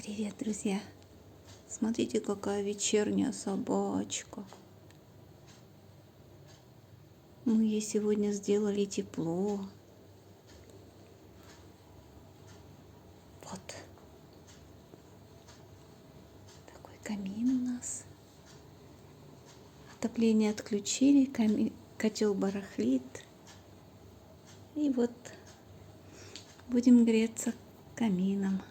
Привет, друзья! Смотрите, какая вечерняя собачка. Мы ей сегодня сделали тепло. Вот. Такой камин у нас. Отопление отключили, котел барахлит. И вот будем греться камином.